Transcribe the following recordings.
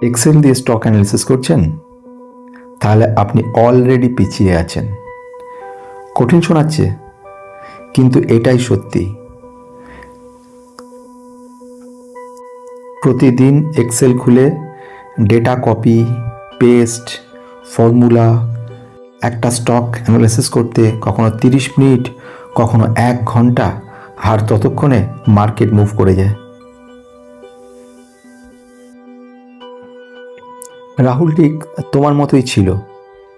Excel দিয়ে stock analysis করছেন, তাহলে আপনি অলরেডি পিছিয়ে আছেন। কঠিন শোনাচ্ছে, কিন্তু এটাই সত্যি। প্রতিদিন এক্সেল খুলে ডেটা কপি পেস্ট ফর্মুলা একটা স্টক অ্যানালিসিস করতে কখনো 30 মিনিট, কখনো 1 ঘন্টা, আর ততক্ষণে মার্কেট মুভ করে যায়। রাহুল ঠিক তোমার মতোই ছিল,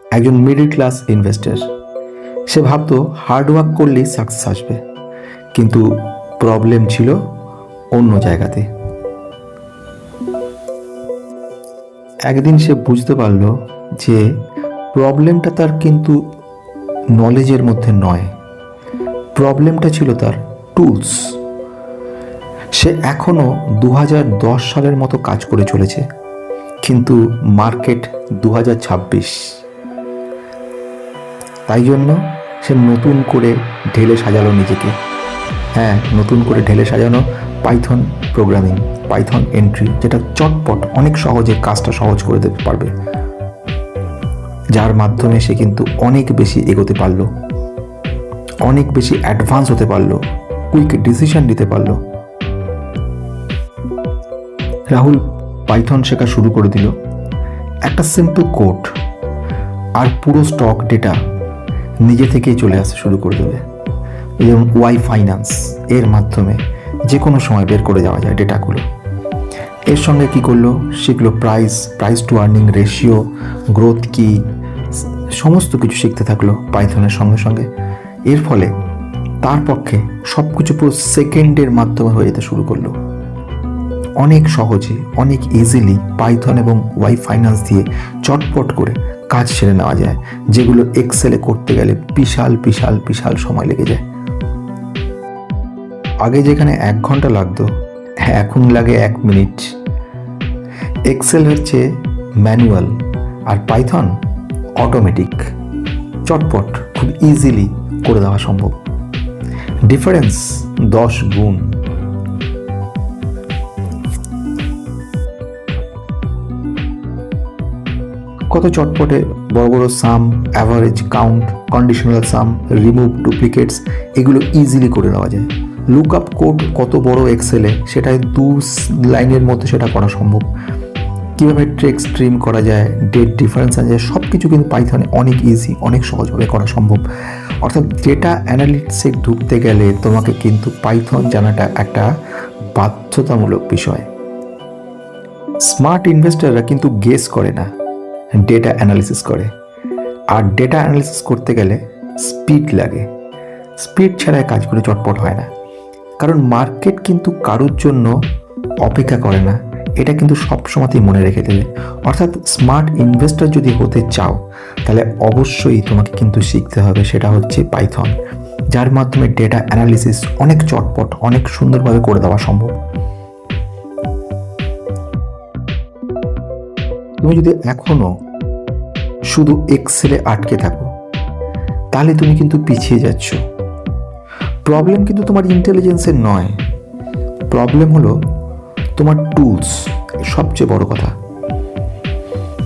একজন মিডল ক্লাস ইনভেস্টর। সে ভাবতো হার্ডওয়ার্ক করলেই সাকসেস আসবে, কিন্তু প্রবলেম ছিল অন্য জায়গাতে। একদিন সে বুঝতে পারল যে প্রবলেমটা তার কিন্তু নলেজের মধ্যে নয়, প্রবলেমটা ছিল তার টুলস। সে এখনও 2010 সালের মতো কাজ করে চলেছে, কিন্তু মার্কেট 2026। তাই জন্য সে নতুন করে ঢেলে সাজালো নিজেকে। হ্যাঁ, নতুন করে ঢেলে সাজানো পাইথন প্রোগ্রামিং, পাইথন এন্ট্রি, যেটা চটপট অনেক সহজে কাজটা সহজ করে দিতে পারবে, যার মাধ্যমে সে কিন্তু অনেক বেশি এগোতে পারলো, অনেক বেশি অ্যাডভান্স হতে পারলো, কুইক ডিসিশন নিতে পারলো। রাহুল পাইথন শেখা শুরু করে দিল। একটা সিম্পল কোড আর পুরো স্টক ডেটা নিজে থেকেই চলে আসতে শুরু করে দেবে। যেমন ওয়াই ফাইন্যান্স, এর মাধ্যমে যে কোনো সময় বের করে যাওয়া যায় ডেটাগুলো। এর সঙ্গে কি করলো, শিখলো price two earning ratio, growth কি, সমস্ত কিছু শিখতে থাকলো পাইথনের সঙ্গে সঙ্গে। এর ফলে তার পক্ষে সব কিছু পুরো সেকেন্ডের মাধ্যমে হয়ে যেতে শুরু করলো। অনেক সহজে, অনেক ইজিলি পাইথন এবং ওয়াই ফাইন্যান্স দিয়ে চটপট করে কাজ সেরে নেওয়া যায়, যেগুলো এক্সেলে করতে গেলে বিশাল বিশাল বিশাল সময় লেগে যায়। আগে যেখানে 1 ঘন্টা লাগতো, এখন লাগে 1 মিনিট। এক্সেল হচ্ছে ম্যানুয়াল আর পাইথন অটোমেটিক, চটপট খুব ইজিলি করে দেওয়া সম্ভব। ডিফারেন্স 10 গুণ। কত চটপটে বড় বড় সাম, অ্যাভারেজ, কাউন্ট, কন্ডিশনাল সাম, রিমুভ ডুপ্লিকেটস, এগুলো ইজিলি করে নেওয়া যায়। লুক আপ কোড কত বড় এক্সেলে, সেটাই 2 লাইনের মধ্যে সেটা করা সম্ভব। কীভাবে ট্রেক স্ট্রিম করা যায়, ডেট ডিফারেন্স আনা যায়, সব কিছু কিন্তু পাইথনে অনেক ইজি, অনেক সহজভাবে করা সম্ভব। অর্থাৎ ডেটা অ্যানালিটিক্সে ঢুকতে গেলে তোমাকে কিন্তু পাইথন জানাটা একটা বাধ্যতামূলক বিষয়। স্মার্ট ইনভেস্টররা কিন্তু গেস করে না, ডেটা অ্যানালিসিস করে। আর ডেটা অ্যানালিসিস করতে গেলে স্পিড লাগে, স্পিড ছাড়া কাজগুলো চটপট হয় না। কারণ মার্কেট কিন্তু কারোর জন্য অপেক্ষা করে না, এটা কিন্তু সবসময়তেই মনে রেখে দেবে। অর্থাৎ স্মার্ট ইনভেস্টর যদি হতে চাও, তাহলে অবশ্যই তোমাকে কিন্তু শিখতে হবে, সেটা হচ্ছে পাইথন, যার মাধ্যমে ডেটা অ্যানালিসিস অনেক চটপট, অনেক সুন্দরভাবে করে দেওয়া সম্ভব। তুমি যদি এখনো শুধু এক্সেলে আটকে থাকো, তাহলে তুমি কিন্তু পিছিয়ে যাচ্ছ। প্রবলেম কিন্তু তোমার ইন্টেলিজেন্সের নয়, প্রবলেম হলো তোমার টুলস। সবচেয়ে বড় কথা,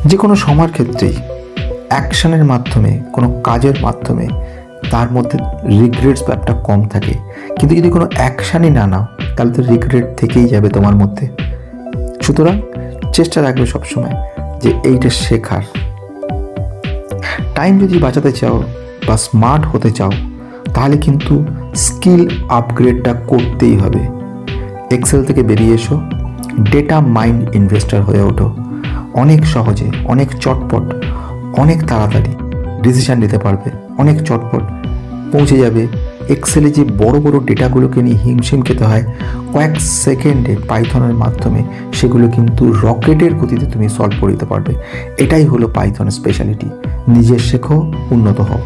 যে কোনো সময়ের ক্ষেত্রেই অ্যাকশনের মাধ্যমে, কোনো কাজের মাধ্যমে তার মধ্যে রিগ্রেটস ব্যাপারটা কম থাকে। কিন্তু যদি কোনো অ্যাকশানই না নাও, তাহলে তো রিগ্রেট থেকেই যাবে তোমার মধ্যে। সুতরাং চেষ্টা রাখবে সবসময় যে এইটা শেখার। টাইম যদি বাঁচাতে চাও বা স্মার্ট হতে চাও, তাহলে কিন্তু স্কিল আপগ্রেডটা করতেই হবে। এক্সেল থেকে বেরিয়ে এসো, ডেটা মাইন্ড ইনভেস্টর হয়ে ওঠো। অনেক সহজে, অনেক চটপট, অনেক তাড়াতাড়ি ডিসিশান নিতে পারবে, অনেক চটপট পৌঁছে যাবে। এক্সেলে যে বড় বড় ডেটাগুলোকে নিয়ে হিমশিম খেতে হয়, কয়েক সেকেন্ডে পাইথনের মাধ্যমে সেগুলো কিন্তু রকেটের গতিতে তুমি সলভ করে দিতে পারবে। এটাই হলো পাইথনের স্পেশালিটি। নিজে শেখো, উন্নত হও।